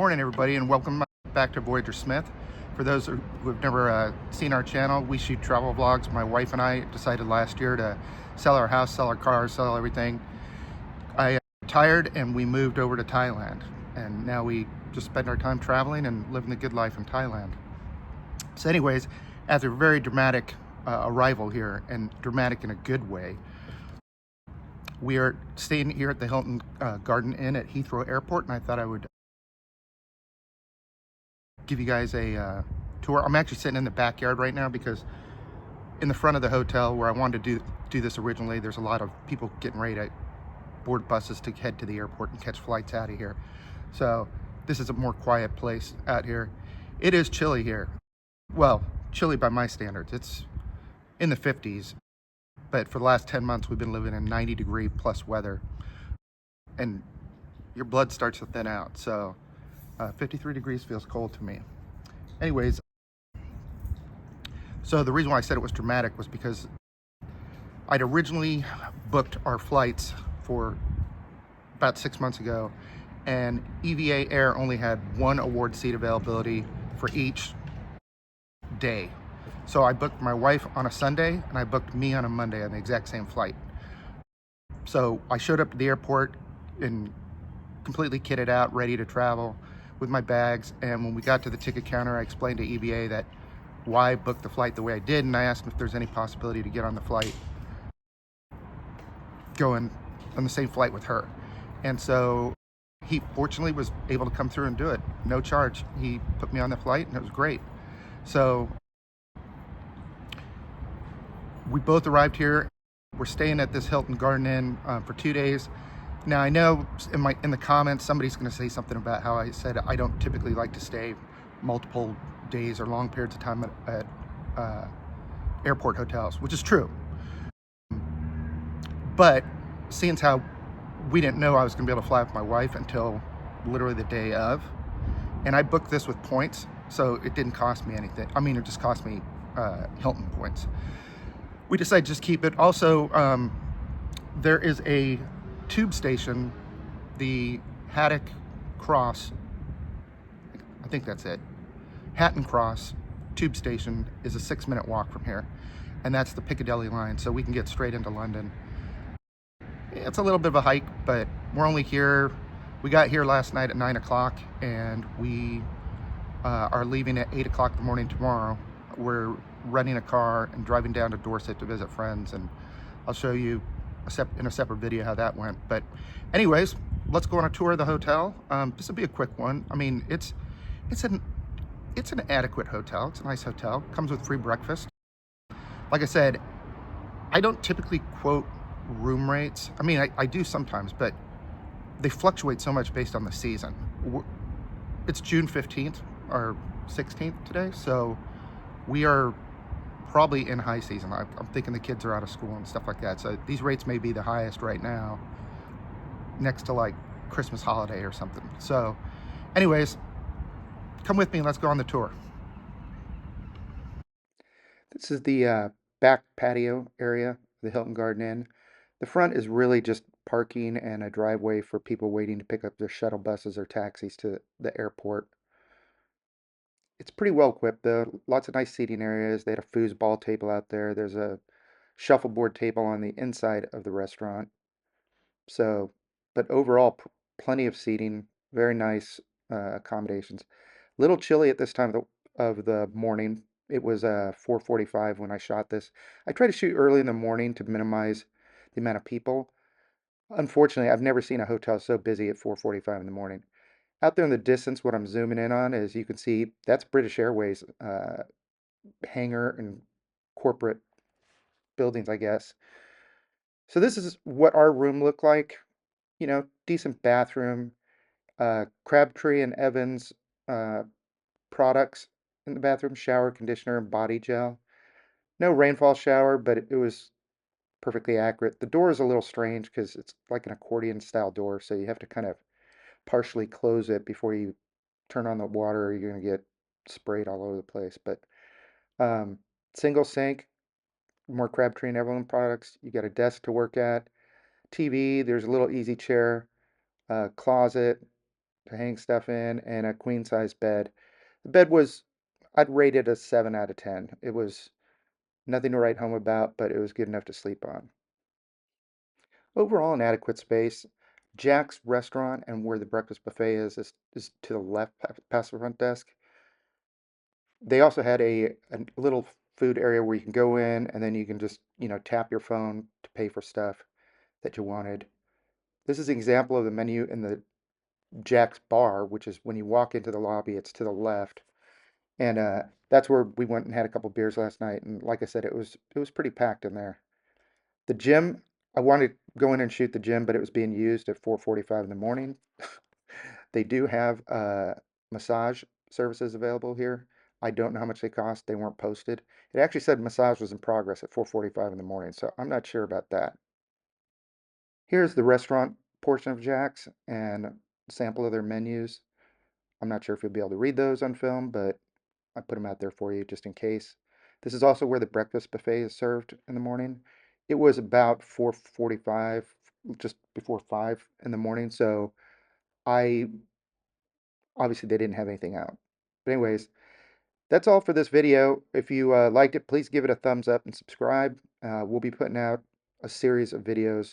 Morning, everybody, and welcome back to Voyager Smith. For those who have never seen our channel, we shoot travel vlogs. My wife and I decided last year to sell our house, sell our cars, sell everything. I retired and we moved over to Thailand, and now we just spend our time traveling and living the good life in Thailand. So anyways, after a very dramatic arrival here, and dramatic in a good way, we are staying here at the Hilton Garden Inn at Heathrow Airport, and I thought I would give you guys a tour. I'm actually sitting in the backyard right now because in the front of the hotel where I wanted to do this originally, there's a lot of people getting ready to board buses to head to the airport and catch flights out of here. So this is a more quiet place out here. It is chilly here. Well, chilly by my standards. It's in the 50s, but for the last 10 months we've been living in 90-degree plus weather, and your blood starts to thin out. So 53 degrees feels cold to me. Anyways, so the reason why I said it was dramatic was because I'd originally booked our flights for about 6 months ago, and EVA Air only had one award seat availability for each day. So I booked my wife on a Sunday and I booked me on a Monday on the exact same flight. So I showed up to the airport and completely kitted out, ready to travel with my bags. And when we got to the ticket counter, I explained to EVA that why I booked the flight the way I did, and I asked him if there's any possibility to get on the flight going on the same flight with her. And so he fortunately was able to come through and do it, no charge. He put me on the flight and it was great. So we both arrived here. We're staying at this Hilton Garden Inn for 2 days. Now I know in the comments somebody's going to say something about how I said I don't typically like to stay multiple days or long periods of time at airport hotels, which is true. But seeing as how we didn't know I was going to be able to fly with my wife until literally the day of, and I booked this with points, so it didn't cost me anything. I mean, it just cost me Hilton points. We decided to just keep it. Also, there is a tube station, the Hatton Cross, I think that's it, Hatton Cross Tube Station is a 6-minute walk from here, and that's the Piccadilly Line, so we can get straight into London. It's a little bit of a hike, but we're only here, we got here last night at 9 o'clock, and we are leaving at 8 o'clock in the morning tomorrow. We're renting a car and driving down to Dorset to visit friends, and I'll show you in a separate video how that went. But anyways, let's go on a tour of the hotel. This will be a quick one. I mean, it's an adequate hotel. It's a nice hotel. Comes with free breakfast. Like I said, I don't typically quote room rates. I mean, I do sometimes, but they fluctuate so much based on the season. It's June 15th or 16th today, so we are probably in high season. I'm thinking the kids are out of school and stuff like that, so these rates may be the highest right now, next to like Christmas holiday or something. So anyways, come with me and let's go on the tour. This is the back patio area of the Hilton Garden Inn. The front is really just parking and a driveway for people waiting to pick up their shuttle buses or taxis to the airport. It's pretty well equipped though. Lots of nice seating areas. They had a foosball table out there. There's a shuffleboard table on the inside of the restaurant. So, but overall, plenty of seating. Very nice accommodations. Little chilly at this time of the morning. It was 4:45 when I shot this. I try to shoot early in the morning to minimize the amount of people. Unfortunately, I've never seen a hotel so busy at 4:45 in the morning. Out there in the distance, what I'm zooming in on is you can see that's British Airways hangar and corporate buildings, I guess. So this is what our room looked like. You know, decent bathroom, Crabtree and Evans products in the bathroom, shower, conditioner, and body gel. No rainfall shower, but it was perfectly accurate. The door is a little strange because it's like an accordion style door, so you have to kind of partially close it before you turn on the water, or you're going to get sprayed all over the place. But single sink, more Crabtree and Evelyn products. You got a desk to work at, TV. There's a little easy chair, closet, to hang stuff in, and a queen size bed. The bed was, I'd rate it a 7 out of 10. It was nothing to write home about, but it was good enough to sleep on. Overall, an adequate space. Jack's restaurant and where the breakfast buffet is to the left past the front desk. They also had a little food area where you can go in and then you can just, tap your phone to pay for stuff that you wanted. This is an example of the menu in the Jack's bar, which is when you walk into the lobby, it's to the left. And that's where we went and had a couple beers last night. And like I said, it was pretty packed in there. The gym, I wanted to go in and shoot the gym, but it was being used at 4:45 in the morning. They do have massage services available here. I don't know how much they cost. They weren't posted. It actually said massage was in progress at 4:45 in the morning, so I'm not sure about that. Here's the restaurant portion of Jack's and a sample of their menus. I'm not sure if you'll be able to read those on film, but I put them out there for you just in case. This is also where the breakfast buffet is served in the morning. It was about 4:45, just before 5 in the morning, so I obviously they didn't have anything out. But anyways, that's all for this video. If you liked it, please give it a thumbs up and subscribe. We'll be putting out a series of videos